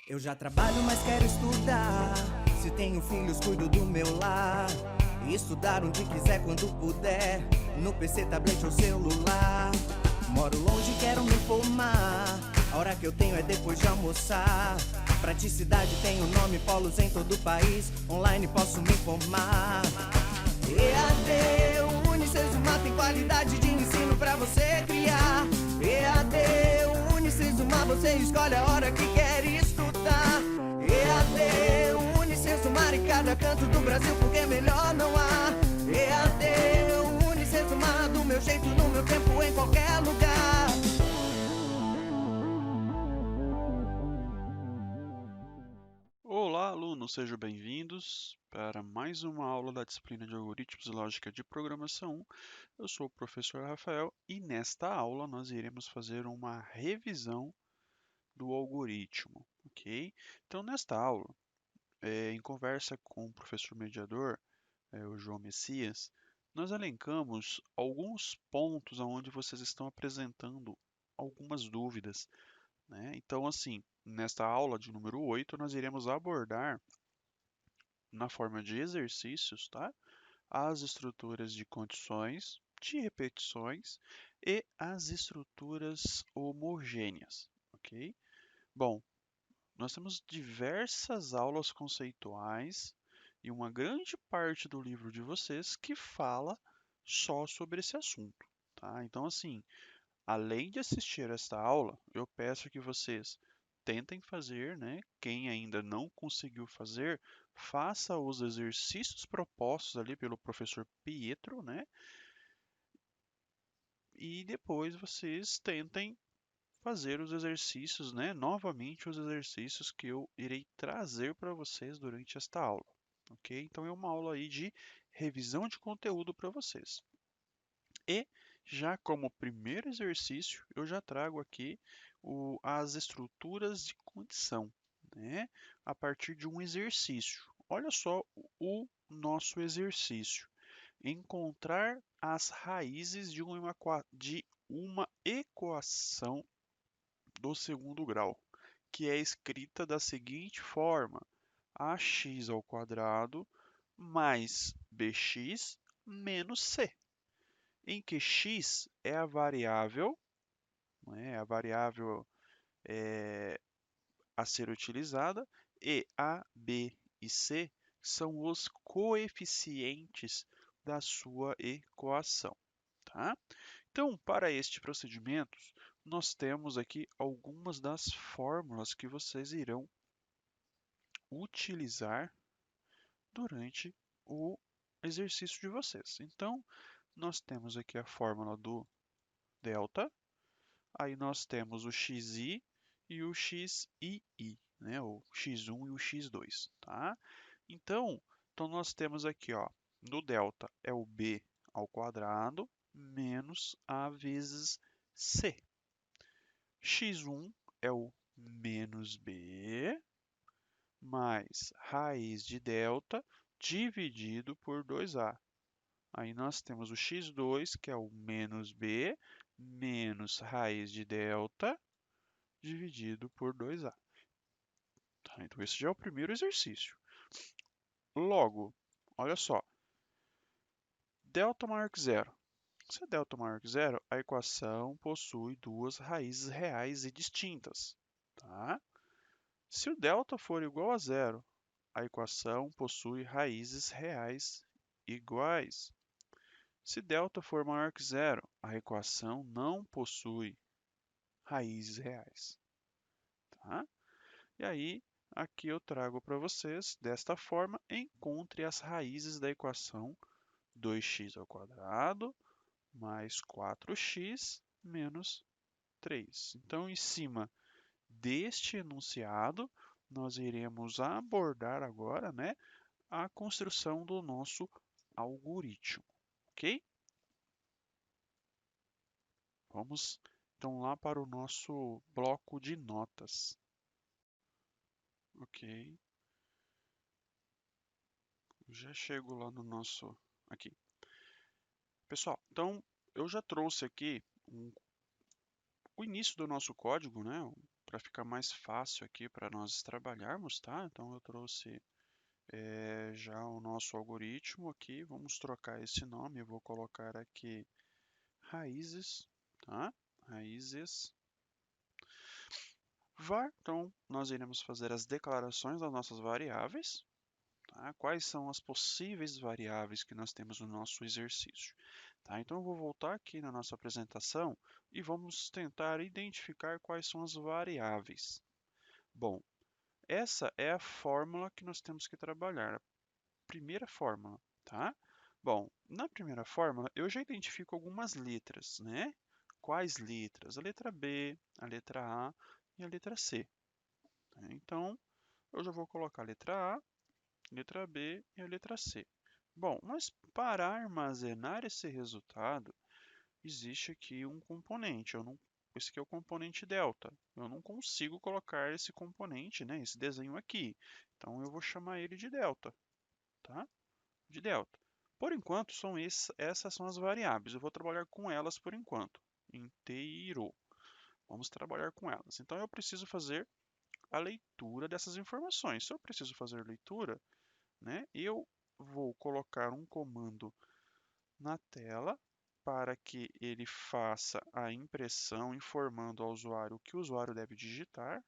Eu já trabalho, mas quero estudar. Se tenho filhos, cuido do meu lar. E estudar onde quiser, quando puder. No PC, tablet ou celular. Moro longe, quero me formar. A hora que eu tenho é depois de almoçar. Praticidade tem o nome, polos em todo o país. Online posso me formar. EAD, Unicesumar tem qualidade de ensino pra você criar. EAD, Unicesumar, você escolhe a hora que quer estudar. EAD, Unicesumar em cada canto do Brasil, porque melhor não há. EAD, Unicesumar, do meu jeito, no meu tempo, em qualquer lugar. Olá, alunos, sejam bem-vindos para mais uma aula da disciplina de Algoritmos e Lógica de Programação 1. Eu sou o professor Rafael e nesta aula nós iremos fazer uma revisão do algoritmo, ok? Então, nesta aula, em conversa com o professor mediador, o João Messias, nós elencamos alguns pontos onde vocês estão apresentando algumas dúvidas, né? Então, assim, nesta aula de número 8, nós iremos abordar na forma de exercícios, tá? As estruturas de condições, de repetições e as estruturas homogêneas, ok? Bom, nós temos diversas aulas conceituais e uma grande parte do livro de vocês que fala só sobre esse assunto, tá? Então, assim, além de assistir esta aula, eu peço que vocês tentem fazer, né? Quem ainda não conseguiu fazer, faça os exercícios propostos ali pelo professor Pietro, né? E depois vocês tentem fazer os exercícios, né? Novamente os exercícios que eu irei trazer para vocês durante esta aula, ok? Então é uma aula aí de revisão de conteúdo para vocês. E já como primeiro exercício, eu já trago aqui as estruturas de condição, né? A partir de um exercício. Olha só o nosso exercício. Encontrar as raízes de uma equação do segundo grau, que é escrita da seguinte forma: ax ao quadrado mais bx menos c, em que x é a variável, né, a variável a ser utilizada, e a, b e c são os coeficientes da sua equação, tá? Então, para este procedimento, nós temos aqui algumas das fórmulas que vocês irão utilizar durante o exercício de vocês. Então, nós temos aqui a fórmula do delta. Aí nós temos o xi e o xii, né? O x1 e o x2, tá? Então nós temos aqui, ó, no delta é o b ao quadrado menos a vezes c. x1 é o menos b mais raiz de delta dividido por 2a. Aí nós temos o x2, que é o menos b, menos raiz de delta, dividido por 2a. Tá, então, esse já é o primeiro exercício. Logo, olha só, delta maior que zero. Se delta maior que zero, a equação possui duas raízes reais e distintas. Tá? Se o delta for igual a zero, a equação possui raízes reais iguais. Se delta for maior que zero, a equação não possui raízes reais. Tá? E aí, aqui eu trago para vocês, desta forma, encontre as raízes da equação 2x ao quadrado mais 4x menos 3. Então, em cima deste enunciado, nós iremos abordar agora, né, a construção do nosso algoritmo, ok? Vamos então lá para o nosso bloco de notas. Ok, já chego lá no nosso aqui. Pessoal, então eu já trouxe aqui o início do nosso código, né, para ficar mais fácil aqui para nós trabalharmos, tá? Então eu trouxe já o nosso algoritmo aqui. Vamos trocar esse nome. Eu vou colocar aqui raízes, tá? Raízes var. Então nós iremos fazer as declarações das nossas variáveis. Tá? Quais são as possíveis variáveis que nós temos no nosso exercício? Tá? Então eu vou voltar aqui na nossa apresentação e vamos tentar identificar quais são as variáveis. Bom, essa é a fórmula que nós temos que trabalhar, a primeira fórmula, tá? Bom, na primeira fórmula eu já identifico algumas letras, né? Quais letras? A letra B, a letra A e a letra C. Então, eu já vou colocar a letra A, letra B e a letra C. Bom, mas para armazenar esse resultado, existe aqui um componente. Esse aqui é o componente delta. Eu não consigo colocar esse componente, né, esse desenho aqui. Então, eu vou chamar ele de delta. Tá? De delta. Por enquanto, essas são as variáveis. Eu vou trabalhar com elas por enquanto. Inteiro. Vamos trabalhar com elas. Então, eu preciso fazer a leitura dessas informações. Se eu preciso fazer leitura, né, eu vou colocar um comando na tela para que ele faça a impressão informando ao usuário o que o usuário deve digitar.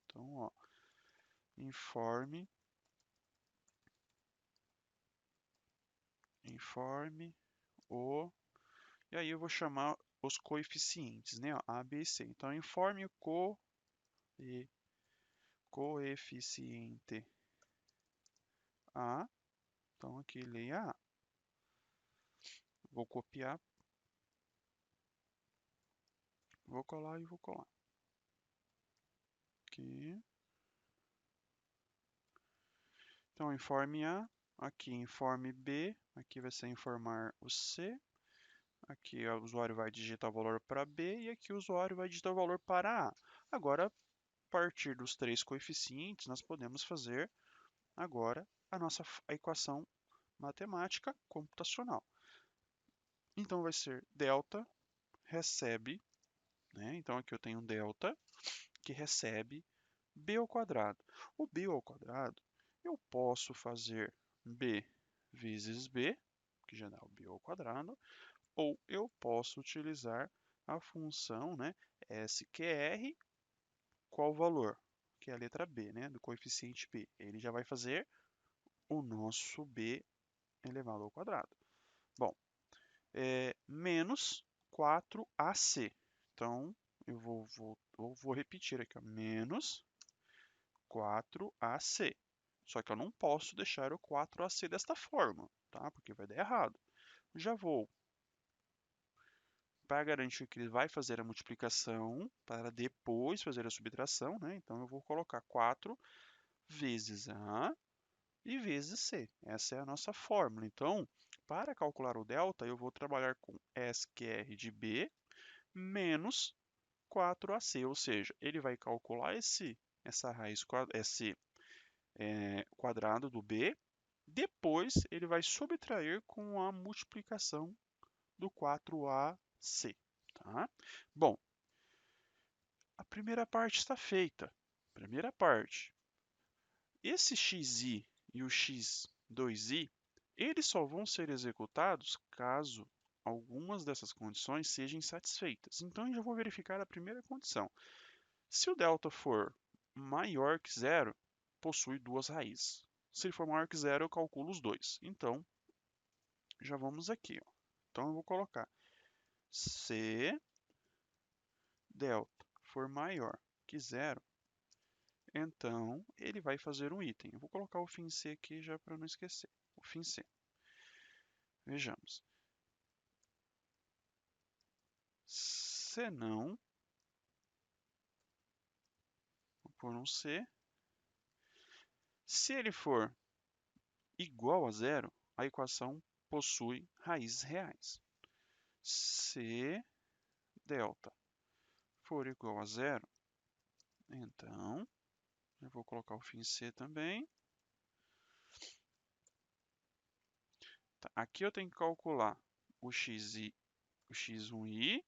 Então, ó, informe o... E aí eu vou chamar os coeficientes, né? Ó, A, B e C. Então, informe o coeficiente A. Então, aqui leia A. Vou copiar, vou colar e vou colar. Aqui. Então, informe A, aqui informe B, aqui vai ser informar o C, aqui o usuário vai digitar o valor para B e aqui o usuário vai digitar o valor para A. Agora, a partir dos três coeficientes, nós podemos fazer agora a nossa equação matemática computacional. Então, vai ser delta recebe, né? Então, aqui eu tenho um delta que recebe b ao quadrado. O b ao quadrado, eu posso fazer b vezes b, que já dá o b ao quadrado, ou eu posso utilizar a função, né, SQR, qual o valor? Que é a letra b, né, do coeficiente b. Ele já vai fazer o nosso b elevado ao quadrado. Bom, menos 4ac. Então, eu vou repetir aqui, ó, menos 4ac. Só que eu não posso deixar o 4ac desta forma, tá? Porque vai dar errado. Já vou, para garantir que ele vai fazer a multiplicação, para depois fazer a subtração, né? Então, eu vou colocar 4 vezes A e vezes C. Essa é a nossa fórmula. Então, para calcular o delta, eu vou trabalhar com SQR de B menos 4ac, ou seja, ele vai calcular essa raiz, esse quadrado do b, depois ele vai subtrair com a multiplicação do 4ac. Tá? Bom, a primeira parte está feita. Primeira parte. Esse xi e o x2i, eles só vão ser executados caso algumas dessas condições sejam insatisfeitas. Então, eu já vou verificar a primeira condição. Se o delta for maior que zero, possui duas raízes. Se ele for maior que zero, eu calculo os dois. Então, já vamos aqui. Ó. Então, eu vou colocar se delta for maior que zero, então ele vai fazer um item. Eu vou colocar o fim C aqui já para não esquecer. O fim C. Vejamos. Se não, vou pôr um C. Se ele for igual a zero, a equação possui raízes reais. Se delta for igual a zero, então, eu vou colocar o fim C também. Tá, aqui eu tenho que calcular o xi, o x1i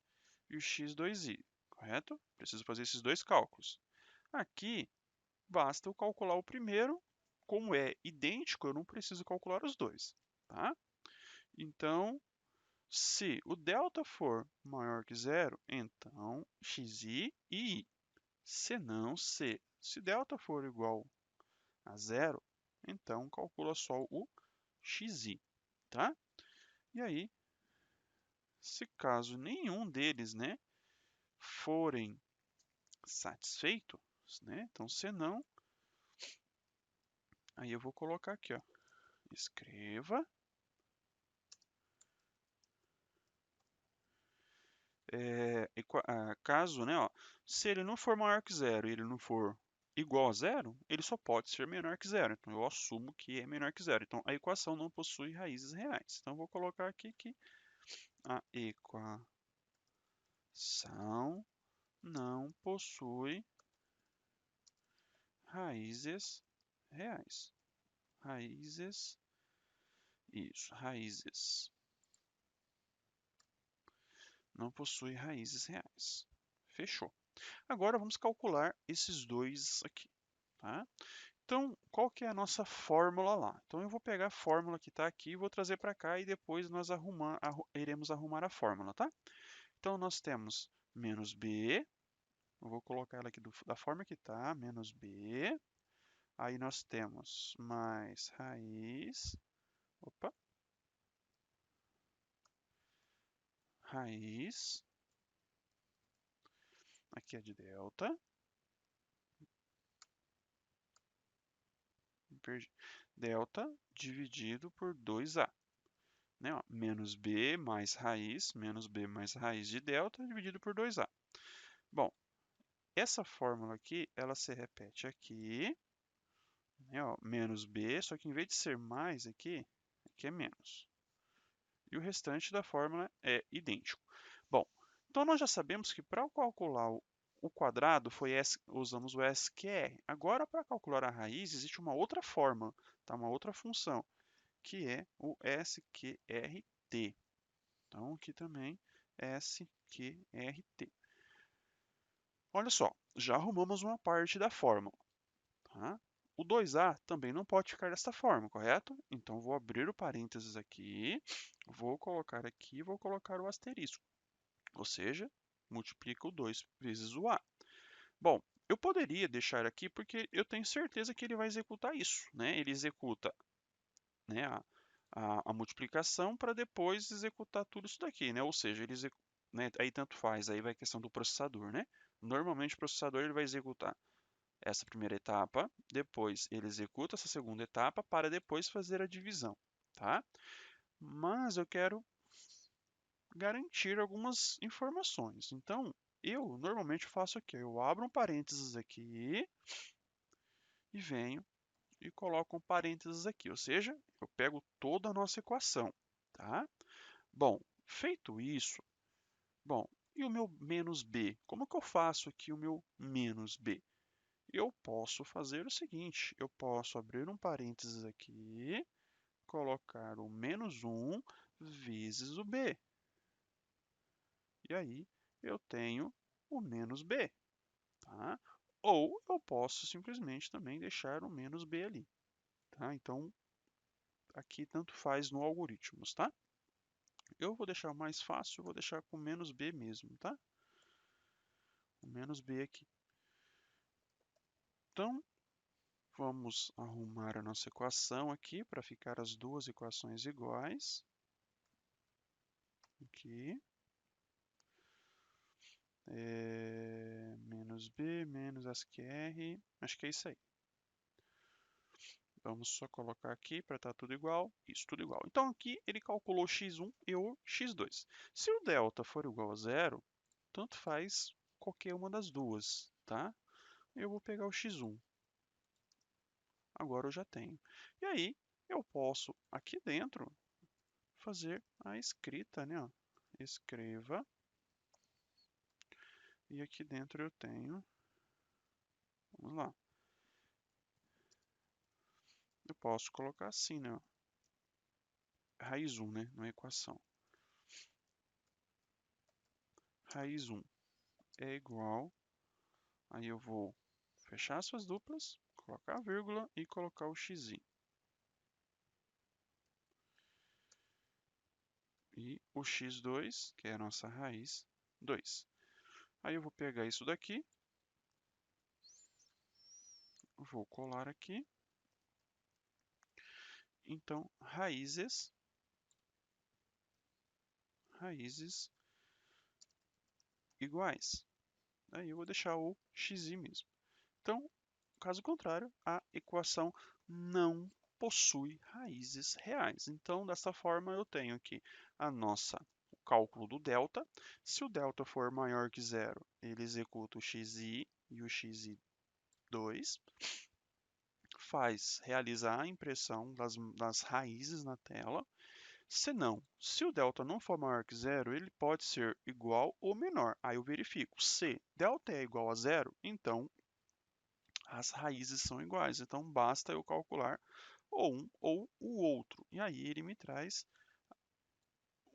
e o x2i. correto? Preciso fazer esses dois cálculos. Aqui, basta eu calcular o primeiro. Como é idêntico, eu não preciso calcular os dois, tá? Então, se o delta for maior que zero, então xi e i. Senão, se delta for igual a zero, então calcula só o xi, tá? E aí, se caso nenhum deles, né, forem satisfeitos, né, então senão, aí eu vou colocar aqui, ó, escreva caso, né, ó, se ele não for maior que zero e ele não for igual a zero, ele só pode ser menor que zero. Então, eu assumo que é menor que zero. Então, a equação não possui raízes reais. Então, eu vou colocar aqui que a equação não possui raízes reais. Raízes, isso, raízes. Não possui raízes reais. Fechou. Agora, vamos calcular esses dois aqui, tá? Então, qual que é a nossa fórmula lá? Então, eu vou pegar a fórmula que está aqui e vou trazer para cá e depois nós iremos arrumar a fórmula, tá? Então, nós temos menos b, eu vou colocar ela aqui da forma que está, menos b. Aí nós temos mais raiz, opa, raiz, aqui é de delta, delta dividido por 2a. Né, ó, menos b mais raiz de delta dividido por 2a. Bom, essa fórmula aqui, ela se repete aqui, né, ó, menos b, só que em vez de ser mais aqui é menos. E o restante da fórmula é idêntico. Bom, então nós já sabemos que para calcular o quadrado usamos o SQR. Agora, para calcular a raiz, existe uma outra forma, tá? Uma outra função, que é o SQRT. Então, aqui também SQRT. Olha só, já arrumamos uma parte da fórmula. Tá? O 2a também não pode ficar dessa forma, correto? Então, vou abrir o parênteses aqui, vou colocar aqui, vou colocar o asterisco. Ou seja, multiplica o 2 vezes o a. Bom, eu poderia deixar aqui porque eu tenho certeza que ele vai executar isso, né? Ele executa, né, a multiplicação para depois executar tudo isso daqui, né? Ou seja, ele né, aí tanto faz, aí vai a questão do processador, né? Normalmente o processador ele vai executar essa primeira etapa, depois ele executa essa segunda etapa para depois fazer a divisão, tá? Mas eu quero garantir algumas informações. Então, eu normalmente faço aqui, eu abro um parênteses aqui e venho e coloco um parênteses aqui, ou seja, eu pego toda a nossa equação, tá? Bom, feito isso, bom, e o meu menos b? Como que eu faço aqui o meu menos b? Eu posso fazer o seguinte, eu posso abrir um parênteses aqui, colocar o menos 1 vezes o b. E aí eu tenho o menos b, tá? Ou eu posso simplesmente também deixar o menos b ali, tá? Então, aqui tanto faz no algoritmos, tá? Eu vou deixar mais fácil, vou deixar com menos b mesmo, tá? O menos b aqui. Então, vamos arrumar a nossa equação aqui para ficar as duas equações iguais. Aqui. Menos b, menos ASCII, acho que é isso aí. Vamos só colocar aqui para estar tudo igual. Isso, tudo igual. Então, aqui ele calculou x1 e o x2. Se o delta for igual a zero, tanto faz qualquer uma das duas, tá? Eu vou pegar o x1. Agora eu já tenho. E aí, eu posso, aqui dentro, fazer a escrita, né? Ó. Escreva. E aqui dentro eu tenho, vamos lá. Eu posso colocar assim, né? Raiz 1, né? Na equação. Raiz 1. é igual, aí eu vou fechar suas duplas, colocar a vírgula e colocar o xi. E o x2, que é a nossa raiz 2. Aí eu vou pegar isso daqui, vou colar aqui. Então, raízes iguais. Aí eu vou deixar o xi mesmo. Então, caso contrário, a equação não possui raízes reais. Então, dessa forma, eu tenho aqui o cálculo do delta. Se o delta for maior que zero, ele executa o xi e o xi2, realiza a impressão das raízes na tela. Se não, se o delta não for maior que zero, ele pode ser igual ou menor. Aí eu verifico. Se delta é igual a zero, então as raízes são iguais. Então basta eu calcular ou um ou o outro. E aí ele me traz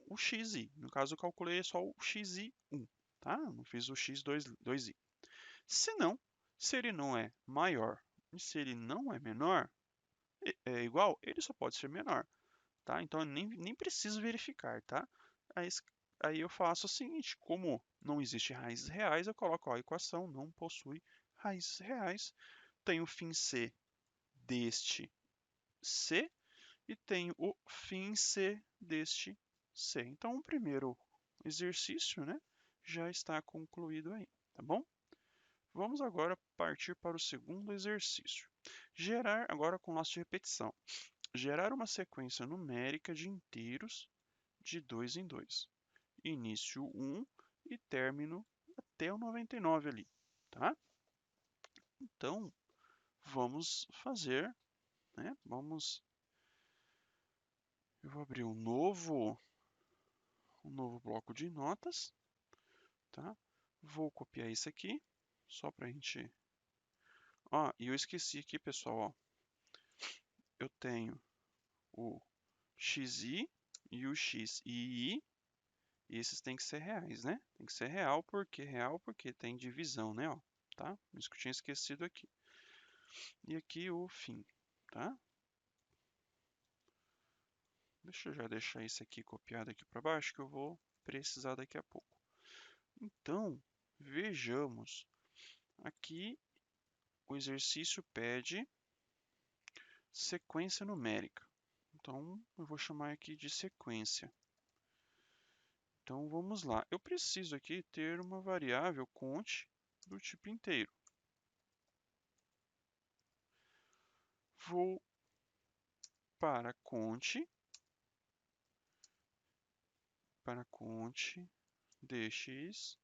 o xi. No caso, eu calculei só o xi1, tá? Não fiz o x2i. Se não, se ele não é maior e se ele não é menor, é igual, ele só pode ser menor. Tá? Então, eu nem preciso verificar, tá? Aí eu faço o seguinte, como não existe raízes reais, eu coloco a equação não possui raízes reais. Tenho o fim C deste C e tenho o fim C deste C. Então, o primeiro exercício, né, já está concluído aí, tá bom? Vamos agora partir para o segundo exercício. Gerar, agora com laço de repetição. Gerar uma sequência numérica de inteiros de 2 em 2. Início 1 e término até o 99 ali, tá? Então, vamos fazer, né? Eu vou abrir um novo bloco de notas, tá? Vou copiar isso aqui, só para a gente... Ó, e eu esqueci aqui, pessoal, ó. Eu tenho o xi e o xii, e esses têm que ser reais, né? Tem que ser real porque tem divisão, né? Ó, tá? Isso que eu tinha esquecido aqui. E aqui o fim, tá? Deixa eu já deixar isso aqui copiado aqui para baixo, que eu vou precisar daqui a pouco. Então, vejamos. Aqui, o exercício pede sequência numérica. Então, eu vou chamar aqui de sequência. Então, vamos lá. Eu preciso aqui ter uma variável cont do tipo inteiro. Vou para cont dx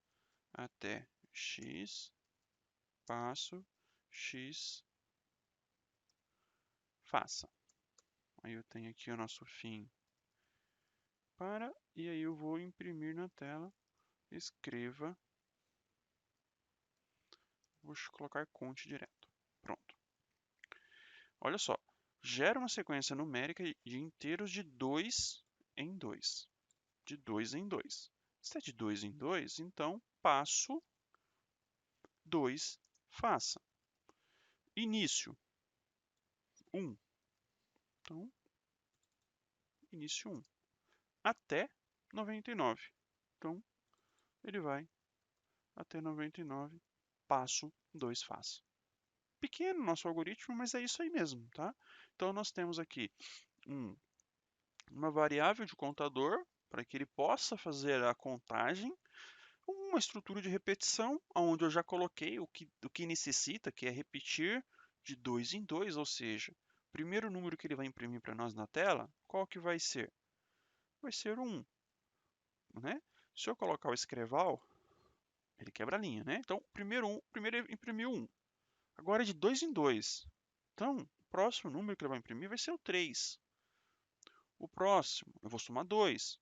até x, passo x, faça. Aí eu tenho aqui o nosso fim e aí eu vou imprimir na tela, escreva, vou colocar cont direto. Pronto. Olha só, gera uma sequência numérica de inteiros de 2 em 2. De 2 em 2. Se é de 2 em 2, então passo 2, faça. Início 1. Então, início 1. Até 99. Então, ele vai até 99, passo 2, faça. Pequeno nosso algoritmo, mas é isso aí mesmo, tá? Então, nós temos aqui uma variável de contador, para que ele possa fazer a contagem, uma estrutura de repetição, onde eu já coloquei o que necessita, que é repetir de 2 em 2, ou seja, o primeiro número que ele vai imprimir para nós na tela, qual que vai ser? Vai ser 1. Né? Se eu colocar o escreval, ele quebra a linha, né? Então, primeiro imprimiu 1. Agora é de 2 em 2. Então, o próximo número que ele vai imprimir vai ser o 3. O próximo, eu vou somar 2.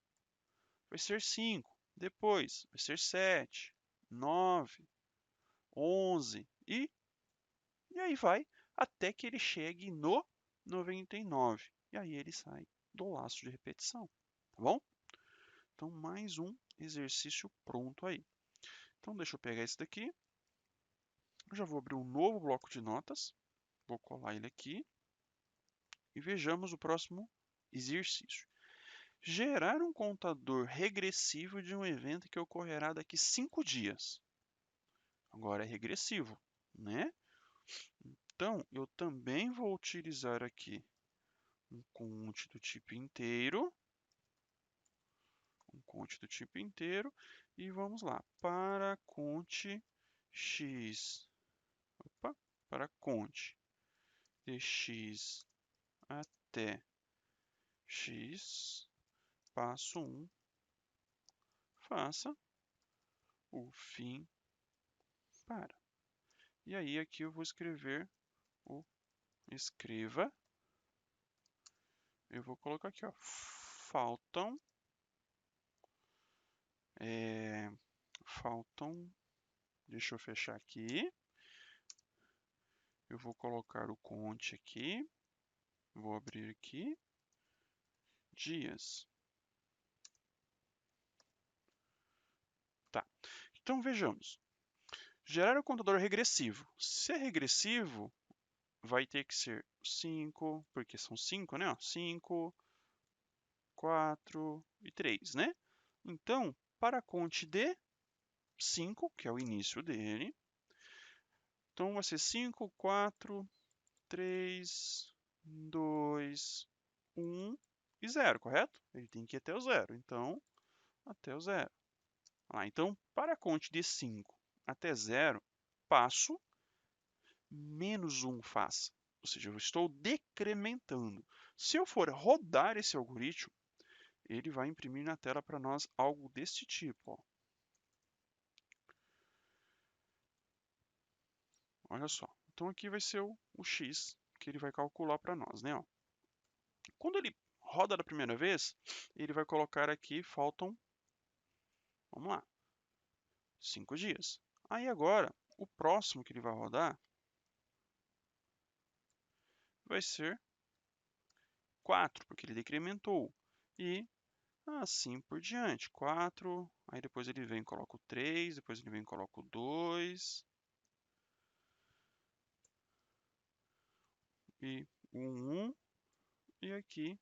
Vai ser 5. Depois, vai ser 7, 9, 11 e aí vai até que ele chegue no 99. E aí ele sai do laço de repetição, tá bom? Então, mais um exercício pronto aí. Então, deixa eu pegar esse daqui. Eu já vou abrir um novo bloco de notas. Vou colar ele aqui. E vejamos o próximo exercício. Gerar um contador regressivo de um evento que ocorrerá daqui 5 dias. Agora é regressivo, né? Então, eu também vou utilizar aqui um conte do tipo inteiro. Um conte do tipo inteiro. E vamos lá. Para conte x. Opa, para conte de x até x, passo 1, faça o fim para. E aí aqui eu vou escrever o escreva. Eu vou colocar aqui, ó, faltam, deixa eu fechar aqui. Eu vou colocar o conte aqui, vou abrir aqui, dias. Tá, então vejamos. Gerar o contador regressivo. Se é regressivo, vai ter que ser 5, porque são 5, né? 5, 4 e 3, né? Então, para a conte de 5, que é o início dele, então vai ser 5, 4, 3, 2, 1 e 0, correto? Ele tem que ir até o 0, então, até o 0. Então, para a conte de 5 até 0, passo menos 1 faça. Ou seja, eu estou decrementando. Se eu for rodar esse algoritmo, ele vai imprimir na tela para nós algo desse tipo. Ó. Olha só. Então, aqui vai ser o x que ele vai calcular para nós. Né? Ó. Quando ele roda da primeira vez, ele vai colocar aqui, faltam, vamos lá, 5 dias. Aí agora, o próximo que ele vai rodar vai ser 4, porque ele decrementou. E assim por diante. 4, aí depois ele vem e coloca o 3, depois ele vem e coloca o 2. E o 1. E aqui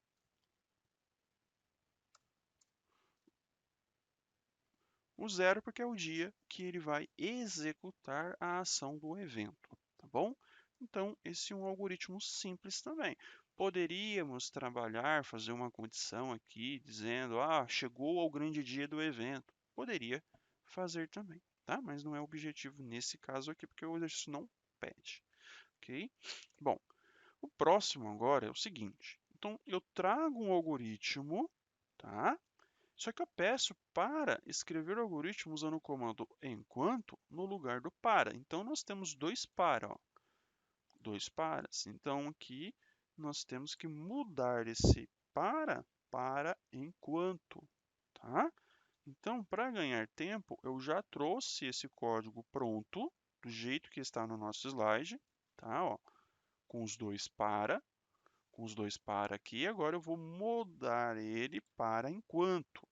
o 0, porque é o dia que ele vai executar a ação do evento, tá bom? Então, esse é um algoritmo simples também. Poderíamos trabalhar, fazer uma condição aqui, dizendo, chegou ao grande dia do evento. Poderia fazer também, tá? Mas não é o objetivo nesse caso aqui, porque o exercício não pede, ok? Bom, o próximo agora é o seguinte. Então, eu trago um algoritmo, tá? Só que eu peço para escrever o algoritmo usando o comando enquanto no lugar do para. Então, nós temos dois para, ó. Dois paras. Então, aqui nós temos que mudar esse para enquanto, tá? Então, para ganhar tempo, eu já trouxe esse código pronto, do jeito que está no nosso slide, tá? Ó, com os dois para aqui. Agora eu vou mudar ele para enquanto,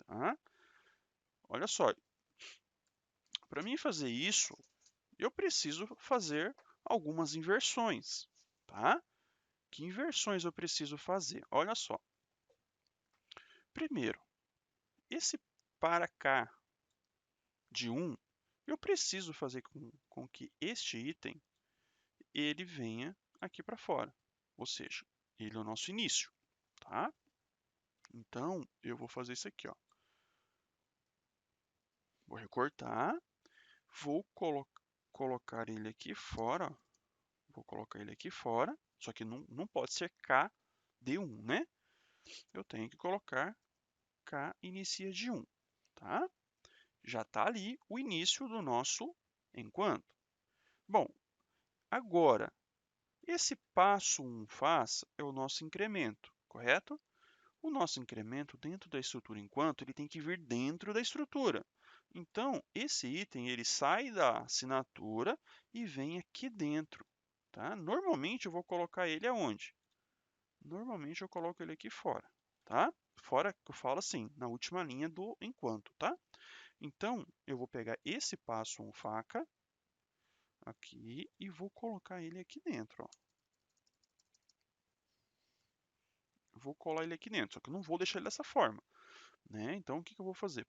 tá? Olha só, para mim fazer isso, eu preciso fazer algumas inversões, tá? Que inversões eu preciso fazer? Olha só. Primeiro, esse para cá de 1, eu preciso fazer com que este item ele venha aqui para fora. Ou seja, ele é o nosso início, tá? Então, eu vou fazer isso aqui, ó. Vou recortar, vou colocar ele aqui fora, ó. Vou colocar ele aqui fora, só que não pode ser K de 1, né? Eu tenho que colocar K inicia de 1, tá? Já está ali o início do nosso enquanto. Bom, agora, esse passo 1 faça é o nosso incremento, correto? O nosso incremento dentro da estrutura enquanto, ele tem que vir dentro da estrutura. Então, esse item ele sai da assinatura e vem aqui dentro. Tá? Normalmente, eu vou colocar ele aonde? Normalmente, eu coloco ele aqui fora. Tá? Fora, que eu falo assim, na última linha do enquanto. Tá? Então, eu vou pegar esse passo 1 faca aqui e vou colocar ele aqui dentro, ó. Vou colar ele aqui dentro, só que eu não vou deixar ele dessa forma, né? Então, o que eu vou fazer?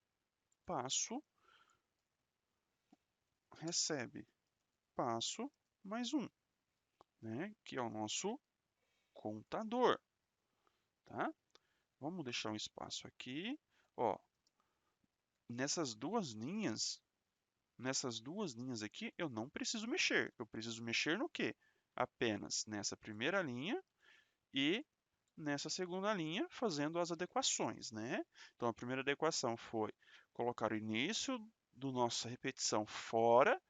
Passo, recebe, passo, mais 1, né? Que é o nosso contador, tá? Vamos deixar um espaço aqui, ó. Nessas duas linhas aqui, eu não preciso mexer. Eu preciso mexer no quê? Apenas nessa primeira linha e nessa segunda linha, fazendo as adequações, né? Então, a primeira adequação foi colocar o início da nossa repetição fora.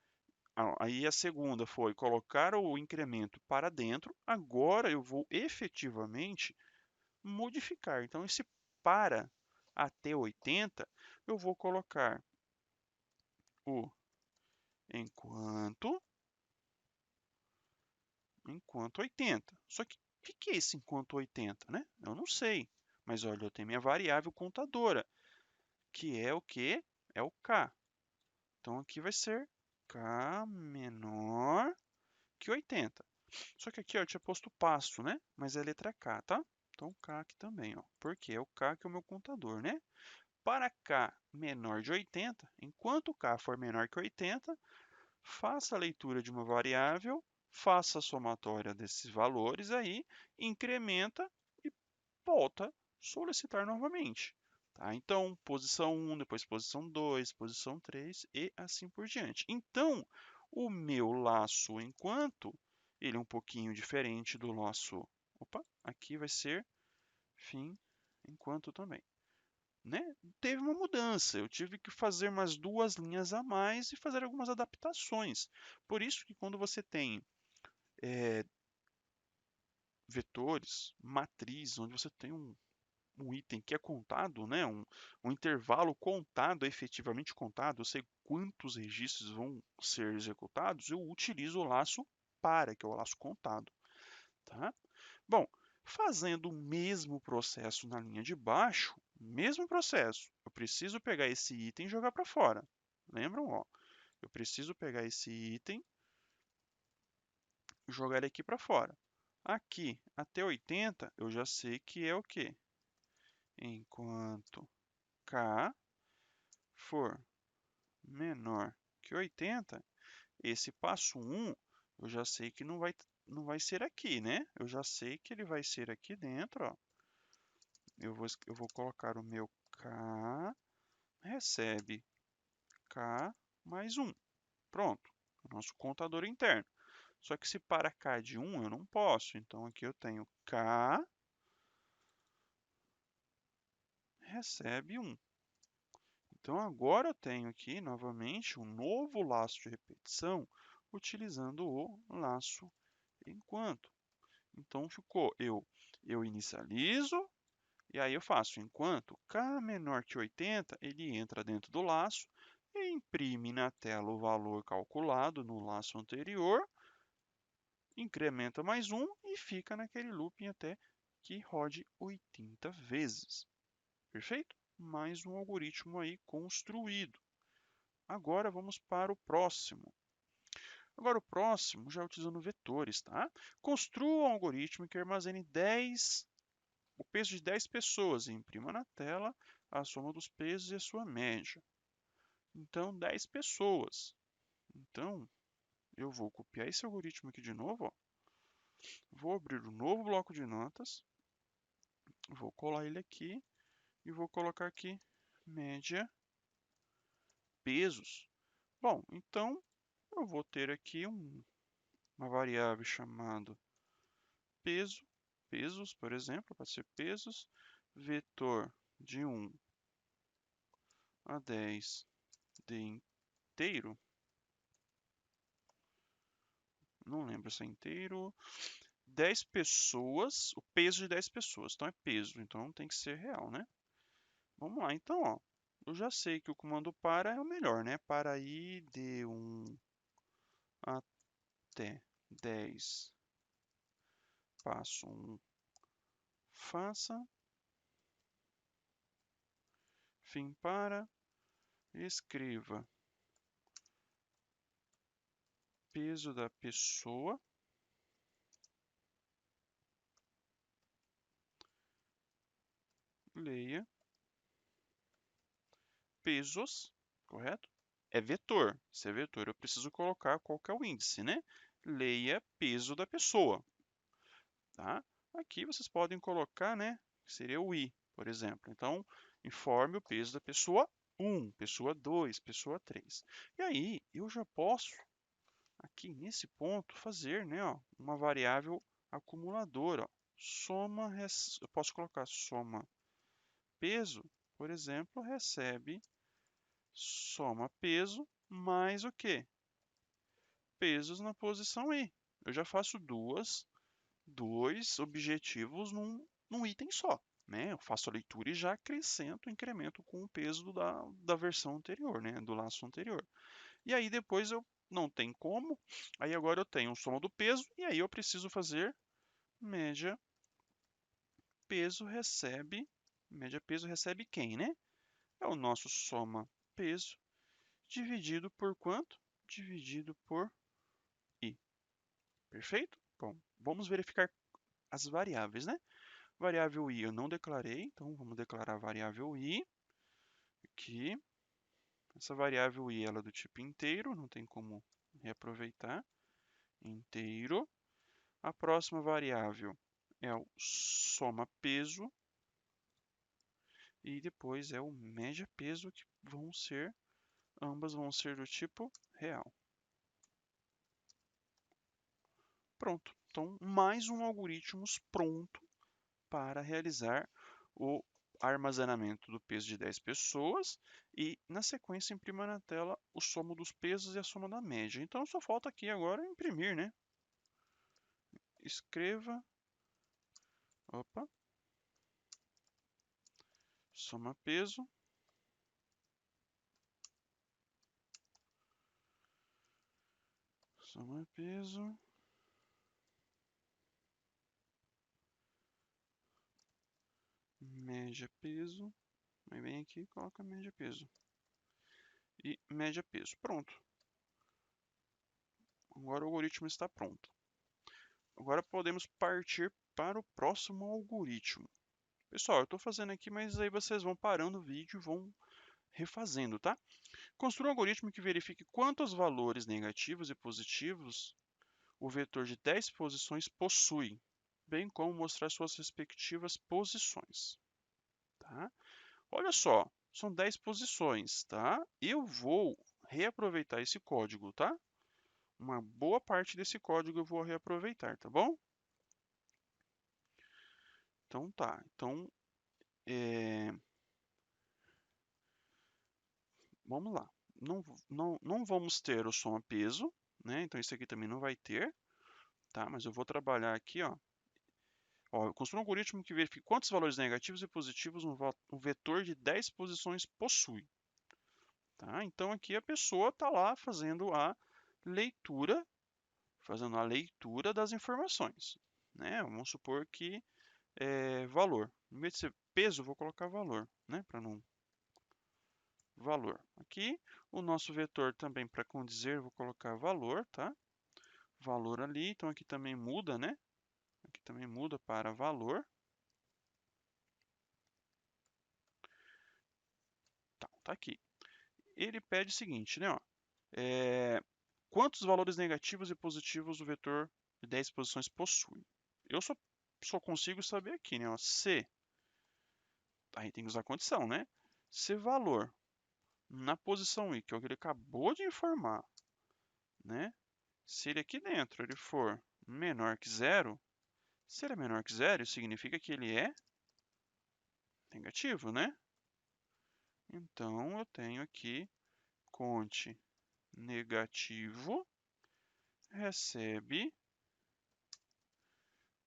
Aí a segunda foi colocar o incremento para dentro. Agora eu vou efetivamente modificar. Então, esse para até 80, eu vou colocar o enquanto 80. Só que o que é esse enquanto 80, né? Eu não sei. Mas olha, eu tenho minha variável contadora, que é o quê? É o k. Então aqui vai ser k menor que 80. Só que aqui ó, eu tinha posto passo, né? Mas é a letra k, tá? Então k aqui também, ó. Porque é o k que é o meu contador, né? Para k menor de 80, enquanto k for menor que 80, faça a leitura de uma variável, faça a somatória desses valores aí, incrementa e volta a solicitar novamente. Tá? Então, posição 1, depois posição 2, posição 3 e assim por diante. Então, o meu laço enquanto, ele é um pouquinho diferente do nosso... Opa, aqui vai ser fim enquanto também. Né? Teve uma mudança, eu tive que fazer umas 2 linhas a mais e fazer algumas adaptações. Por isso que quando você tem vetores, matrizes, onde você tem um item que é contado, né? um intervalo contado, efetivamente contado, eu sei quantos registros vão ser executados, eu utilizo o laço para, que é o laço contado. Tá? Bom, fazendo o mesmo processo na linha de baixo, mesmo processo, eu preciso pegar esse item e jogar para fora. Lembram? Ó, eu preciso pegar esse item e jogar ele aqui para fora. Aqui, até 80, eu já sei que é o quê? Enquanto k for menor que 80, esse passo 1, eu já sei que não vai ser aqui, né? Eu já sei que ele vai ser aqui dentro, ó. Eu vou colocar o meu k, recebe k mais 1. Pronto, o nosso contador interno. Só que se para k de 1, eu não posso. Então, aqui eu tenho k, recebe 1. Então, agora eu tenho aqui, novamente, um novo laço de repetição, utilizando o laço enquanto. Então, ficou eu inicializo, e aí eu faço enquanto k menor que 80, ele entra dentro do laço e imprime na tela o valor calculado no laço anterior, incrementa mais 1 e fica naquele looping até que rode 80 vezes. Perfeito? Mais um algoritmo aí construído. Agora vamos para o próximo. Agora o próximo, já utilizando vetores, tá? Construa um algoritmo que armazene o peso de 10 pessoas e imprima na tela a soma dos pesos e a sua média. Então, 10 pessoas. Então, eu vou copiar esse algoritmo aqui de novo, ó. Vou abrir um novo bloco de notas, vou colar ele aqui e vou colocar aqui média pesos. Bom, então eu vou ter aqui uma variável chamada pesos, por exemplo, pode ser pesos, vetor de 1 a 10 de inteiro, não lembro se é inteiro, 10 pessoas, o peso de 10 pessoas, então é peso, então tem que ser real, né? Vamos lá, então, ó, eu já sei que o comando para é o melhor, né? Para ir de 1 até 10, passo 1, faça, fim para, escreva peso da pessoa leia pesos, correto? É vetor. Se é vetor, eu preciso colocar qual que é o índice, né? Leia peso da pessoa, tá? Aqui vocês podem colocar, né? Que seria o i, por exemplo. Então, informe o peso da pessoa 1, pessoa 2, pessoa 3. E aí, eu já posso, aqui nesse ponto, fazer, né, ó, uma variável acumuladora. Ó. Eu posso colocar soma peso, por exemplo, recebe soma peso mais o quê? Pesos na posição i. Eu já faço dois objetivos num item só. Né? Eu faço a leitura e já acrescento, incremento com o peso da versão anterior, né? Do laço anterior. E aí depois eu não tem como, aí agora eu tenho soma do peso, e aí eu preciso fazer média peso recebe quem, né? É o nosso soma peso dividido por quanto? Dividido por i. Perfeito? Bom, vamos verificar as variáveis, né? Variável i eu não declarei, então vamos declarar a variável i aqui. Essa variável i ela é do tipo inteiro, não tem como reaproveitar. Inteiro. A próxima variável é o soma peso e depois é o média peso, que ambas vão ser do tipo real. Pronto. Então, mais um algoritmo pronto para realizar o armazenamento do peso de 10 pessoas e, na sequência, imprimir na tela o soma dos pesos e a soma da média. Então, só falta aqui agora imprimir, né? Escreva, opa, soma peso, média peso, aí vem aqui e coloca média peso. E média peso, pronto. Agora o algoritmo está pronto. Agora podemos partir para o próximo algoritmo. Pessoal, eu estou fazendo aqui, mas aí vocês vão parando o vídeo e vão refazendo, tá? Construa um algoritmo que verifique quantos valores negativos e positivos o vetor de 10 posições possui, bem como mostrar suas respectivas posições. Tá? Olha só, são 10 posições, tá? Eu vou reaproveitar esse código, tá? Uma boa parte desse código eu vou reaproveitar, tá bom? Então tá, então vamos lá. Não vamos ter o soma peso, né? Então isso aqui também não vai ter, tá? Mas eu vou trabalhar aqui, ó. Ó, eu construo um algoritmo que verifique quantos valores negativos e positivos um vetor de 10 posições possui. Tá? Então aqui a pessoa está lá fazendo a leitura das informações. Né? Vamos supor que é valor. Em vez de ser peso, eu vou colocar valor, né? Para não valor. Aqui o nosso vetor também para condizer, vou colocar valor, tá? Valor ali, então aqui também muda, né? Aqui também muda para valor. Tá aqui. Ele pede o seguinte, né? Ó, quantos valores negativos e positivos o vetor de 10 posições possui? Eu só consigo saber aqui, né? Ó, se, aí tem que usar a condição, né? Se valor na posição i, que é o que ele acabou de informar, né? Se ele aqui dentro ele for menor que zero, se ele é menor que zero, significa que ele é negativo, né? Então, eu tenho aqui conte negativo recebe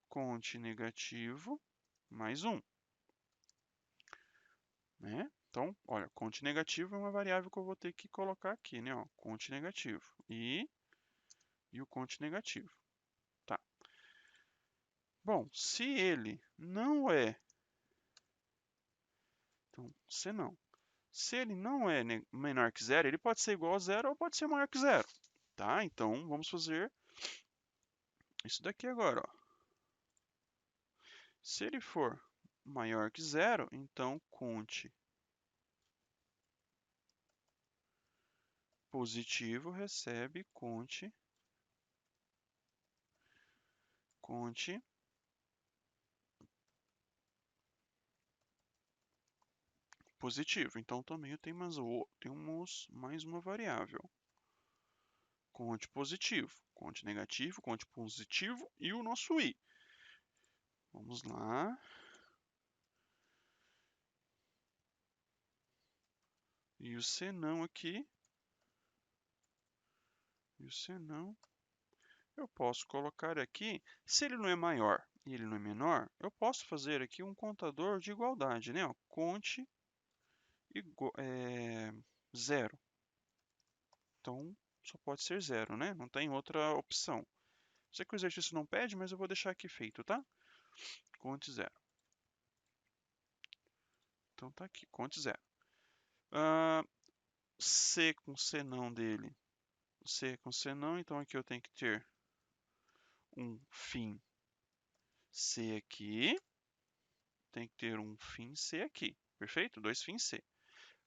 conte negativo mais 1. Né? Então, olha, conte negativo é uma variável que eu vou ter que colocar aqui, né? Ó, conte negativo e o conte negativo. Tá. Bom, se ele não é, então, se não. Se ele não é menor que zero, ele pode ser igual a zero ou pode ser maior que zero. Tá? Então, vamos fazer isso daqui agora. Ó. Se ele for maior que zero, então conte positivo recebe conte positivo. Então também eu tenho temos mais uma variável. Conte positivo, conte negativo, conte positivo e o nosso i. Vamos lá. E o senão aqui. E o senão. Eu posso colocar aqui, se ele não é maior e ele não é menor, eu posso fazer aqui um contador de igualdade, né? Ó, conte zero. Então, só pode ser zero, né? Não tem outra opção. Sei que o exercício não pede, mas eu vou deixar aqui feito, tá? Conte zero. Então, tá aqui, conte zero. C com senão dele. C com senão, então aqui eu tenho que ter um fim C aqui. Tem que ter um fim C aqui. Perfeito? Dois fins C.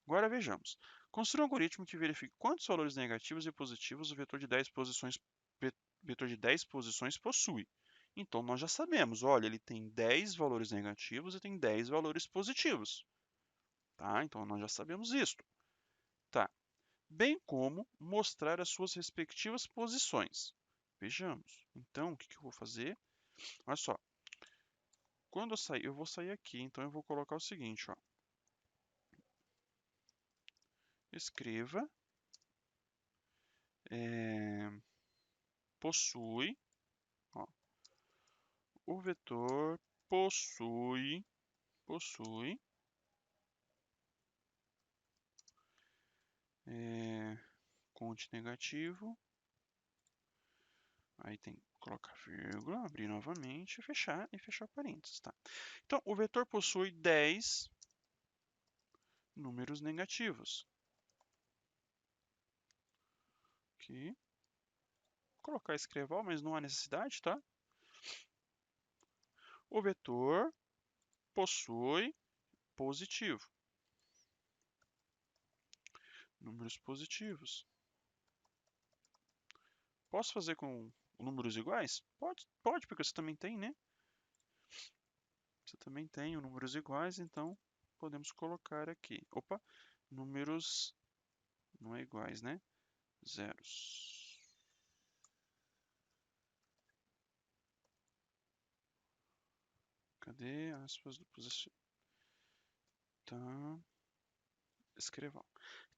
Agora vejamos. Construa um algoritmo que verifique quantos valores negativos e positivos o vetor de 10 posições possui. Então, nós já sabemos, olha, ele tem 10 valores negativos e tem 10 valores positivos. Tá? Então, nós já sabemos isto. Tá. Bem como mostrar as suas respectivas posições. Vejamos. Então, o que eu vou fazer? Olha só. Quando eu sair, eu vou sair aqui, então eu vou colocar o seguinte, ó. Escreva possui, ó, o vetor possui conte negativo, aí tem que colocar vírgula, abrir novamente, fechar e fechar parênteses, tá? Então, o vetor possui 10 números negativos. Aqui. Vou colocar escreval, mas não há necessidade, tá? O vetor possui positivo. Números positivos. Posso fazer com números iguais? Pode, porque você também tem, né? Você também tem números iguais, então podemos colocar aqui. Opa, números não é iguais, né? Zeros. Cadê aspas do positivo? Tá. Escrevam.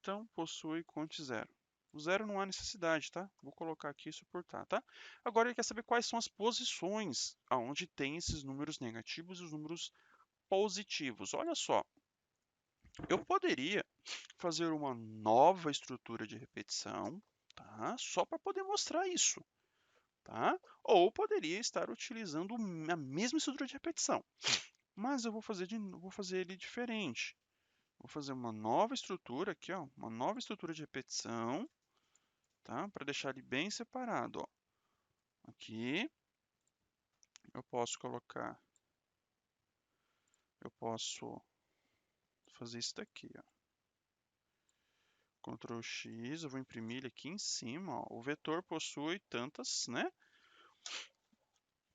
Então, possui conte zero. O zero não há necessidade, tá? Vou colocar aqui e suportar, tá? Agora ele quer saber quais são as posições aonde tem esses números negativos e os números positivos. Olha só, eu poderia fazer uma nova estrutura de repetição, tá? Só para poder mostrar isso, tá? Ou poderia estar utilizando a mesma estrutura de repetição, mas eu vou fazer ele diferente. Vou fazer uma nova estrutura aqui, ó, uma nova estrutura de repetição, tá? Para deixar ele bem separado, ó. Aqui eu posso fazer isso daqui, ó. Ctrl X, eu vou imprimir ele aqui em cima, ó. O vetor possui tantas, né?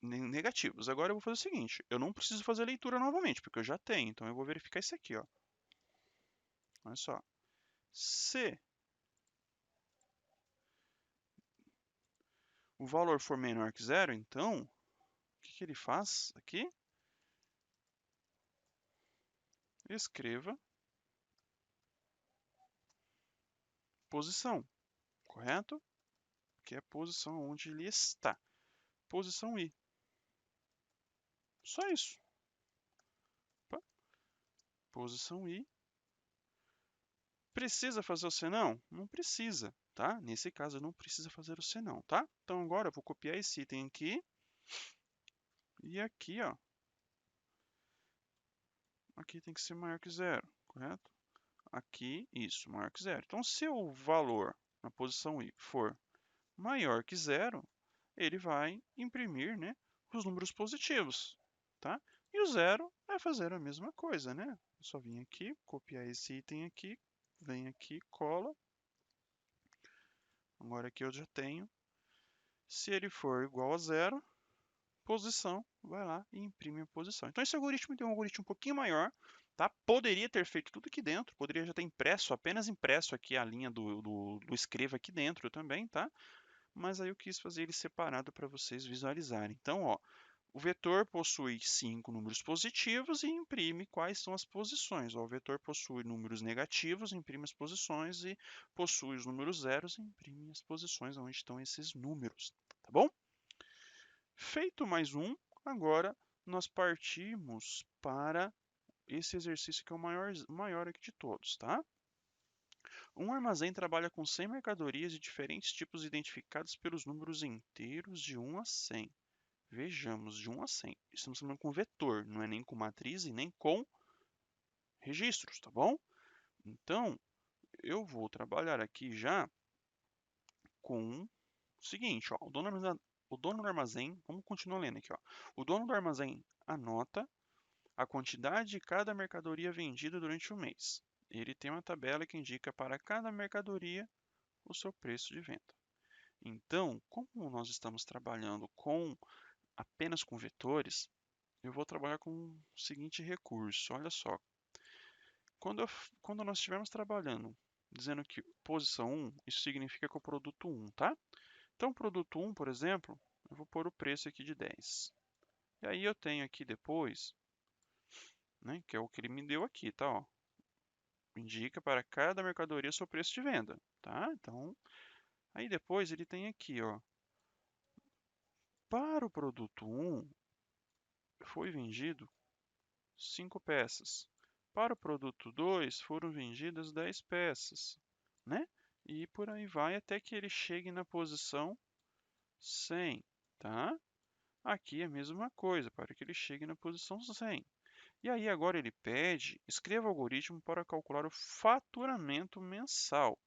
Negativos. Agora eu vou fazer o seguinte, eu não preciso fazer a leitura novamente, porque eu já tenho, então eu vou verificar isso aqui, ó. Olha só. Se o valor for menor que zero, então, o que ele faz aqui? Escreva posição, correto? Que é a posição onde ele está. Posição I. Só isso. Opa. Posição I. Precisa fazer o senão? Não precisa, tá? Nesse caso, não precisa fazer o senão, tá? Então, agora eu vou copiar esse item aqui. E aqui, ó. Aqui tem que ser maior que zero, correto? aqui, isso, maior que zero. Então, se o valor na posição I for maior que zero, ele vai imprimir, né, os números positivos, tá? E o zero vai fazer a mesma coisa, né? Eu só vim aqui, copiar esse item aqui, vem aqui, cola. Agora aqui eu já tenho. Se ele for igual a zero, posição, vai lá e imprime a posição. Então esse algoritmo tem um algoritmo um pouquinho maior, tá? Poderia ter feito tudo aqui dentro, poderia já ter impresso, apenas impresso aqui a linha do escreva aqui dentro também, tá? Mas aí eu quis fazer ele separado para vocês visualizarem. Então, ó, o vetor possui 5 números positivos e imprime quais são as posições. Ó, o vetor possui números negativos, imprime as posições, e possui os números zeros e imprime as posições onde estão esses números, tá bom? Feito mais um, agora nós partimos para esse exercício que é o maior aqui de todos, tá? Um armazém trabalha com 100 mercadorias de diferentes tipos identificadas pelos números inteiros de 1 a 100. Vejamos, de 1 a 100. Estamos trabalhando com vetor, não é nem com matriz e nem com registros, tá bom? Então, eu vou trabalhar aqui já com o seguinte, ó, o dono do armazém, vamos continuar lendo aqui, ó. O dono do armazém anota a quantidade de cada mercadoria vendida durante o mês. Ele tem uma tabela que indica para cada mercadoria o seu preço de venda. Então, como nós estamos trabalhando apenas com vetores, eu vou trabalhar com o seguinte recurso. Olha só, quando nós estivermos trabalhando dizendo que posição 1, isso significa que é o produto 1, tá? Então, produto 1, por exemplo, eu vou pôr o preço aqui de 10. E aí eu tenho aqui depois, né, que é o que ele me deu aqui, tá? Ó, indica para cada mercadoria seu preço de venda, tá? Então, aí depois ele tem aqui, ó, para o produto 1, foi vendido 5 peças. Para o produto 2, foram vendidas 10 peças, né? E por aí vai até que ele chegue na posição 100, tá? Aqui é a mesma coisa, para que ele chegue na posição 100. E aí agora ele pede, escreva o algoritmo para calcular o faturamento mensal.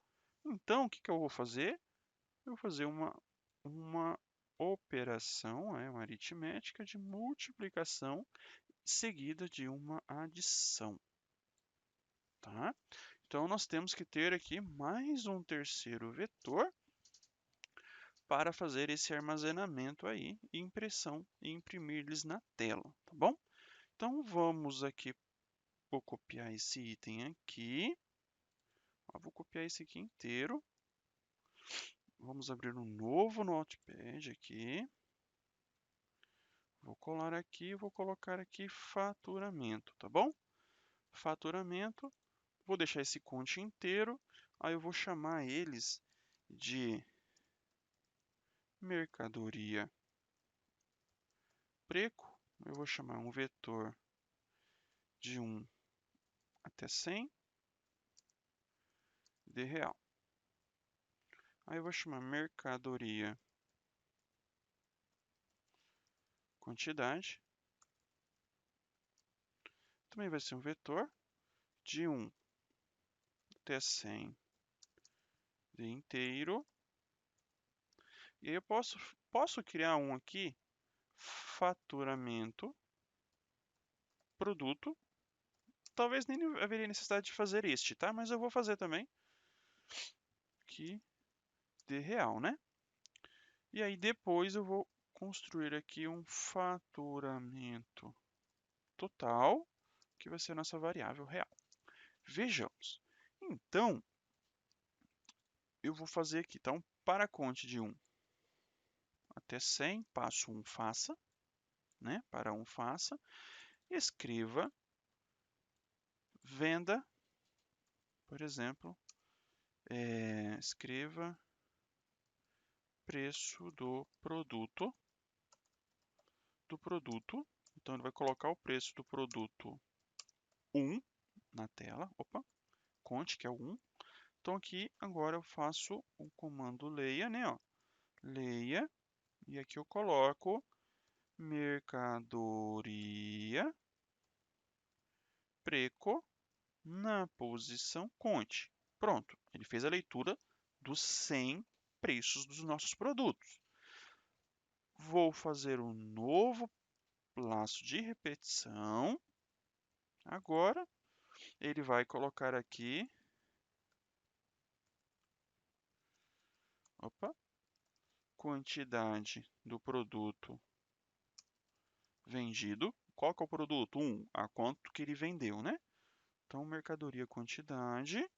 Então, o que eu vou fazer? Eu vou fazer uma operação, uma aritmética de multiplicação seguida de uma adição, tá? Então, nós temos que ter aqui mais um terceiro vetor para fazer esse armazenamento aí, e impressão e imprimir-lhes na tela, tá bom? Então, vamos aqui, vou copiar esse item aqui, vou copiar esse aqui inteiro, vamos abrir um novo Notepad aqui, vou colar aqui, vou colocar aqui faturamento, tá bom? Faturamento, vou deixar esse conte inteiro, aí eu vou chamar eles de mercadoria preco, eu vou chamar um vetor de 1 até 100 de real. Aí eu vou chamar mercadoria quantidade. Também vai ser um vetor de 1 até 100 de inteiro. E aí eu posso criar um aqui, faturamento, produto. Talvez nem haveria necessidade de fazer este, tá? Mas eu vou fazer também aqui de real, né? E aí depois eu vou construir aqui um faturamento total, que vai ser a nossa variável real. Vejamos. Então, eu vou fazer aqui, então, para a conte de 1 até 100, passo 1 faça, né? Para 1 faça, escreva venda, por exemplo, escreva preço do produto, então ele vai colocar o preço do produto 1 na tela, opa, conte que é o 1. Então aqui agora eu faço o comando leia, né, ó, leia, e aqui eu coloco mercadoria preco na posição conte. Pronto, ele fez a leitura dos 100 preços dos nossos produtos. Vou fazer um novo laço de repetição. Agora, ele vai colocar aqui, opa, quantidade do produto vendido. Qual que é o produto? A quanto que ele vendeu, né? Então, mercadoria, quantidade.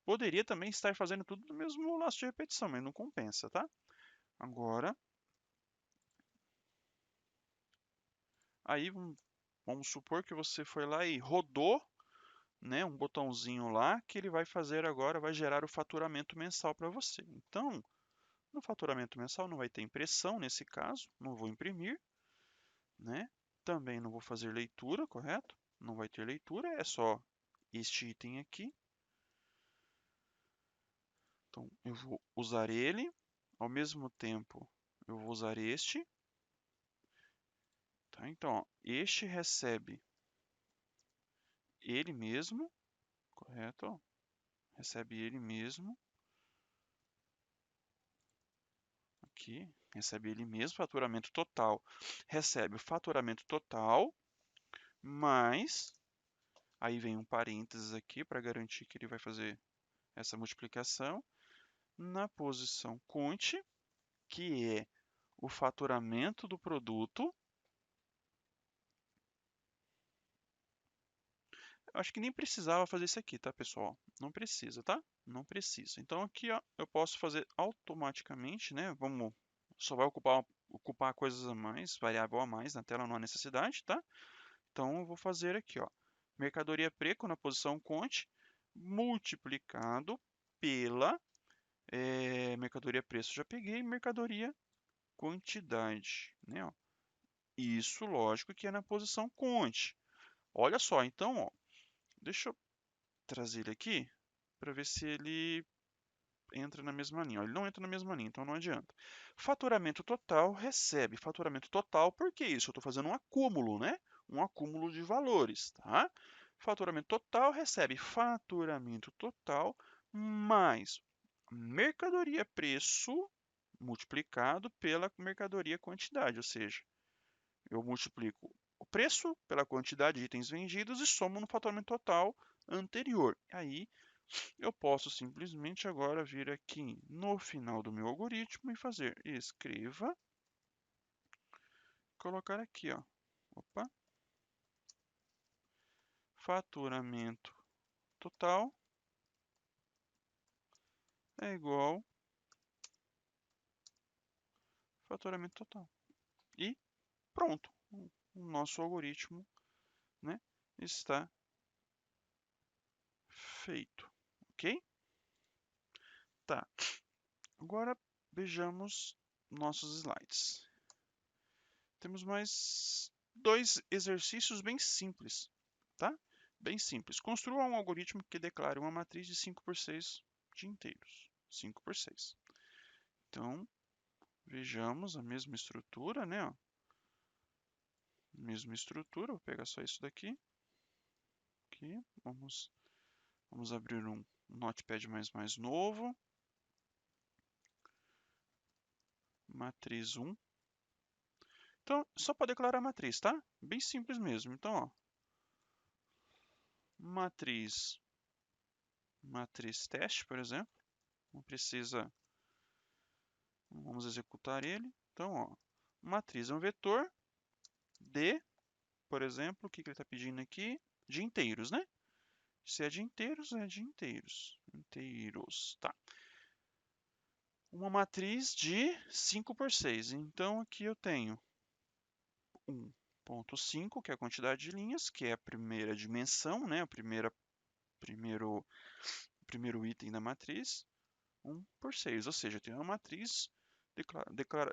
Poderia também estar fazendo tudo no mesmo laço de repetição, mas não compensa, tá? Agora, aí vamos supor que você foi lá e rodou, né, um botãozinho lá que ele vai fazer agora, vai gerar o faturamento mensal para você. Então, no faturamento mensal não vai ter impressão nesse caso, não vou imprimir, né? Também não vou fazer leitura, correto? Não vai ter leitura, é só este item aqui. Então, eu vou usar ele, ao mesmo tempo eu vou usar este. Tá? Então, ó, este recebe ele mesmo, correto? Ó, recebe ele mesmo. Aqui, recebe ele mesmo, faturamento total. Recebe o faturamento total, mais, aí vem um parênteses aqui para garantir que ele vai fazer essa multiplicação, na posição conte, que é o faturamento do produto. Eu acho que nem precisava fazer isso aqui, tá, pessoal? Não precisa, tá? Não precisa. Então, aqui, ó, eu posso fazer automaticamente, né? Só vai ocupar coisas a mais, variável a mais na tela, não há necessidade, tá? Então, eu vou fazer aqui, ó, mercadoria preço na posição conte, multiplicado pela mercadoria preço, já peguei, mercadoria quantidade, né? Ó. Isso, lógico, que é na posição conte. Olha só, então, ó, deixa eu trazer ele aqui para ver se ele entra na mesma linha. Ó, ele não entra na mesma linha, então não adianta. Faturamento total recebe faturamento total, porque isso? Eu estou fazendo um acúmulo, né? Um acúmulo de valores, tá? Faturamento total recebe faturamento total mais mercadoria preço multiplicado pela mercadoria quantidade, ou seja, eu multiplico o preço pela quantidade de itens vendidos e somo no faturamento total anterior. Aí eu posso simplesmente agora vir aqui no final do meu algoritmo e fazer escreva, colocar aqui, ó, opa, faturamento total é igual faturamento total. E pronto, o nosso algoritmo, né, está feito, ok? Tá, agora vejamos nossos slides. Temos mais dois exercícios bem simples, tá? Bem simples. Construa um algoritmo que declare uma matriz de 5 por 6 de inteiros. 5 por 6. Então, vejamos a mesma estrutura, né? Ó. Mesma estrutura, vou pegar só isso daqui. Aqui, vamos abrir um Notepad mais novo. Matriz 1. Então, só para declarar a matriz, tá? Bem simples mesmo. Então, ó, matriz teste, por exemplo. Não precisa, vamos executar ele. Então, ó, matriz é um vetor de, por exemplo, o que ele está pedindo aqui? De inteiros, né? Se é de inteiros, é de inteiros. Inteiros, tá. Uma matriz de 5 por 6. Então, aqui eu tenho 1.5, que é a quantidade de linhas, que é a primeira dimensão, né? Primeiro item da matriz. 1 por 6, ou seja, eu tenho uma matriz,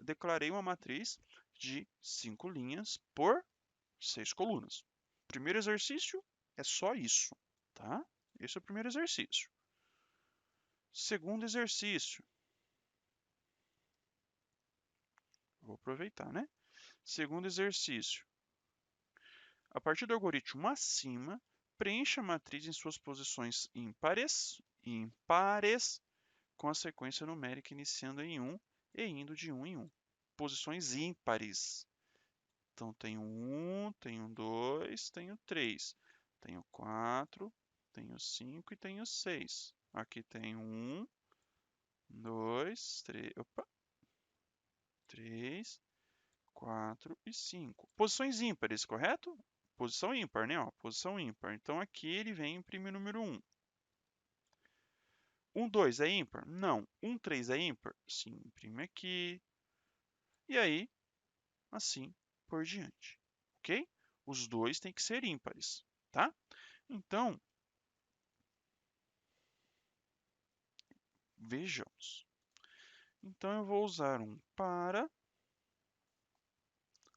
declarei uma matriz de 5 linhas por 6 colunas. Primeiro exercício é só isso, tá? Esse é o primeiro exercício. Segundo exercício. Vou aproveitar, né? Segundo exercício. A partir do algoritmo acima, Preencha a matriz em suas posições ímpares, com a sequência numérica iniciando em 1 e indo de 1 em 1. Posições ímpares. Então, tenho 1, tenho 2, tenho 3, tenho 4, tenho 5 e tenho 6. Aqui tenho 1, 2, 3, 4 e 5. Posições ímpares, correto? Posição ímpar, né? Ó, posição ímpar. Então, aqui ele vem em prime número 1. 1, 2 é ímpar? Não. 1, 3 é ímpar? Sim, imprime aqui. E aí, assim por diante. Ok? Os dois têm que ser ímpares, tá? Então, vejamos. Então, eu vou usar um para.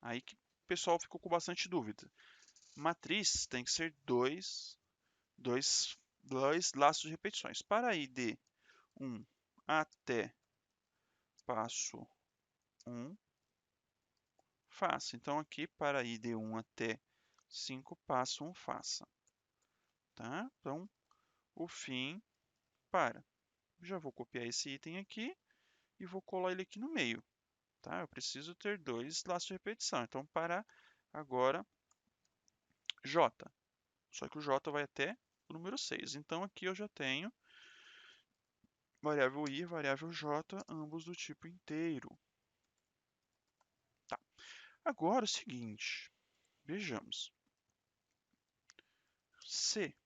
Aí que o pessoal ficou com bastante dúvida. Matriz tem que ser dois laços de repetições. Para ir de 1 até passo 1, faça. Então, aqui, para ir de 1 até 5, passo 1, faça. Tá? Então, o fim para. Já vou copiar esse item aqui e vou colar ele aqui no meio. Tá? Eu preciso ter dois laços de repetição. Então, para agora J. Só que o J vai até o número 6. Então, aqui eu já tenho variável I e variável J, ambos do tipo inteiro. Tá. Agora, o seguinte. Vejamos. C.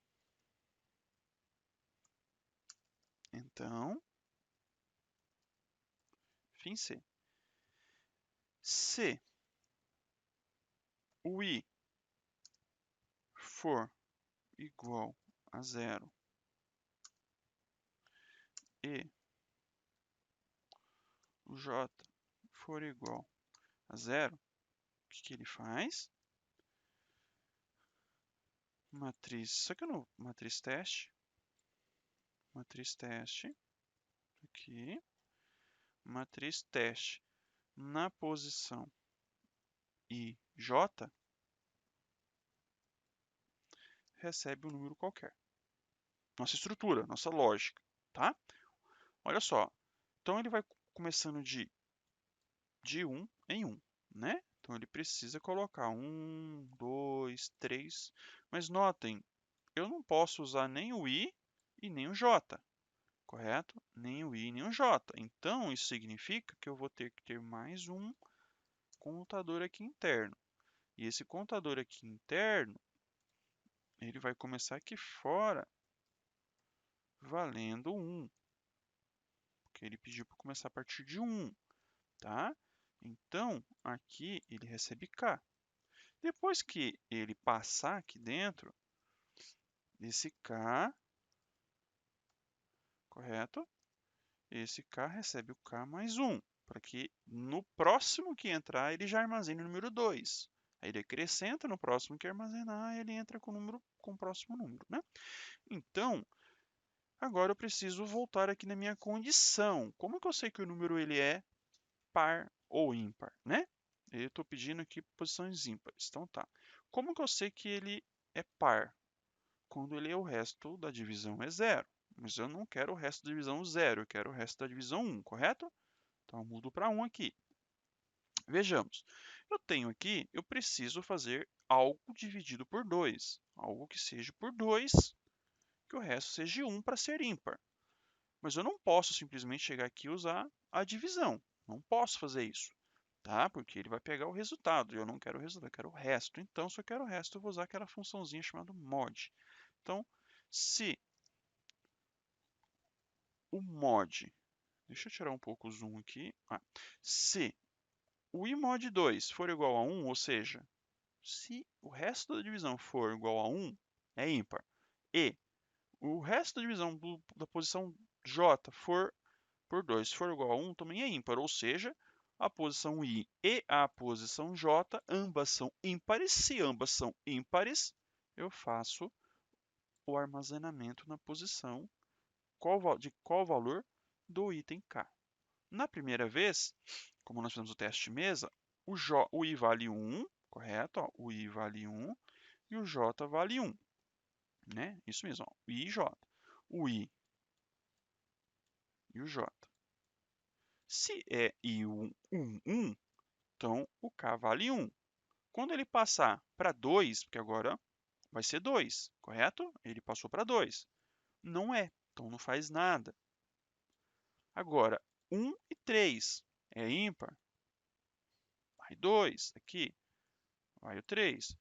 Então, fim C. Se o I for igual a 0 e o J for igual a 0, o que ele faz? Matriz, isso aqui no matriz teste, aqui, matriz teste na posição IJ recebe um número qualquer. Nossa estrutura, nossa lógica, tá? Olha só, então ele vai começando de 1 em 1, né? Então ele precisa colocar 1, 2, 3, mas notem, eu não posso usar nem o I e nem o J, correto? Nem o I nem o J. Então, isso significa que eu vou ter que ter mais um contador aqui interno. E esse contador aqui interno, ele vai começar aqui fora, valendo 1. Porque ele pediu para começar a partir de 1, tá? Então, aqui ele recebe K. Depois que ele passar aqui dentro, esse K, correto? Esse K recebe o K mais 1, para que no próximo que entrar, ele já armazene o número 2. Aí ele acrescenta no próximo que armazenar, ele entra com o próximo número, né? Então, agora eu preciso voltar aqui na minha condição. Como que eu sei que o número ele é par ou ímpar, né? Eu estou pedindo aqui posições ímpares. Então tá. Como que eu sei que ele é par? Quando ele é o resto da divisão é 0. Mas eu não quero o resto da divisão 0, eu quero o resto da divisão 1, correto? Então eu mudo para 1 aqui. Vejamos. Eu tenho aqui, eu preciso fazer algo dividido por 2. Algo que seja por 2, que o resto seja 1 para ser ímpar. Mas eu não posso simplesmente chegar aqui e usar a divisão. Não posso fazer isso, tá? Porque ele vai pegar o resultado. E eu não quero o resultado, eu quero o resto. Então, se eu quero o resto, eu vou usar aquela funçãozinha chamada mod. Então, se o mod... Deixa eu tirar um pouco o zoom aqui. Se o imod 2 for igual a 1, ou seja, se o resto da divisão for igual a 1, é ímpar. E o resto da divisão da posição J por 2 for igual a 1, também é ímpar. Ou seja, a posição I e a posição J, ambas são ímpares. Se ambas são ímpares, eu faço o armazenamento na posição de qual valor do item K. Na primeira vez, como nós fizemos o teste de mesa, o I vale 1, correto? Ó, o I vale 1 e o J vale 1. né? Isso mesmo, ó, I e J. O I e o J. Se é I1, 1, 1, então o K vale 1. Quando ele passar para 2, porque agora vai ser 2, correto? Ele passou para 2. Não é, então não faz nada. Agora, 1 e 3 é ímpar. Vai 2 aqui, vai o 3.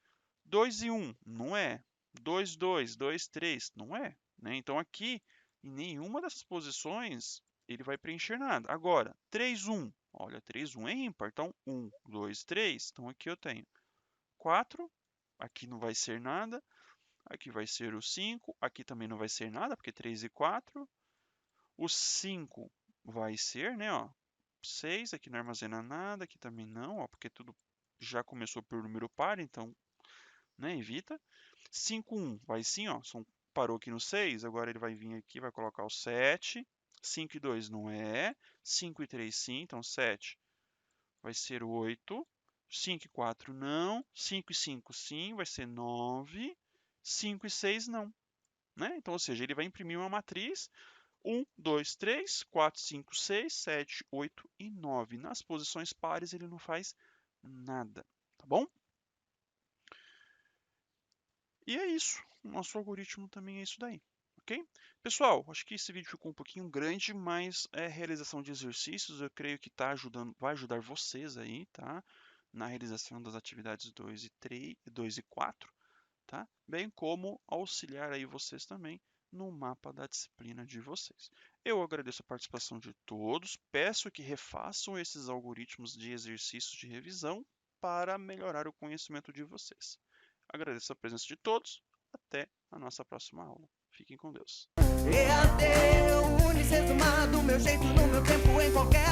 2 e 1 não é. 2, 2, 2, 3 não é. Né? Então aqui, em nenhuma dessas posições, ele vai preencher nada. Agora, 3, 1. Olha, 3, 1 é ímpar. Então, 1, 2, 3. Então aqui eu tenho 4. Aqui não vai ser nada. Aqui vai ser o 5. Aqui também não vai ser nada, porque 3 e 4. O 5 vai ser, né, ó, 6. Aqui não armazena nada. Aqui também não, ó, porque tudo já começou por número par, então, né, evita. 5, 1 vai sim, ó, parou aqui no 6. Agora ele vai vir aqui, vai colocar o 7. 5 e 2 não é. 5 e 3 sim, então 7 vai ser 8. 5 e 4 não. 5 e 5 sim, vai ser 9. 5 e 6 não. Né? Então, ou seja, ele vai imprimir uma matriz 1, 2, 3, 4, 5, 6, 7, 8 e 9. Nas posições pares ele não faz nada, tá bom? E é isso. O nosso algoritmo também é isso daí, ok? Pessoal, acho que esse vídeo ficou um pouquinho grande, mas é realização de exercícios. Eu creio que tá ajudando, vai ajudar vocês aí, tá? Na realização das atividades 2 e 3, 2 e 4, tá? Bem como auxiliar aí vocês também no mapa da disciplina de vocês. Eu agradeço a participação de todos, peço que refaçam esses algoritmos de exercícios de revisão para melhorar o conhecimento de vocês. Agradeço a presença de todos, até a nossa próxima aula. Fiquem com Deus. EAD, Unicesumado, meu jeito, no meu tempo, em qualquer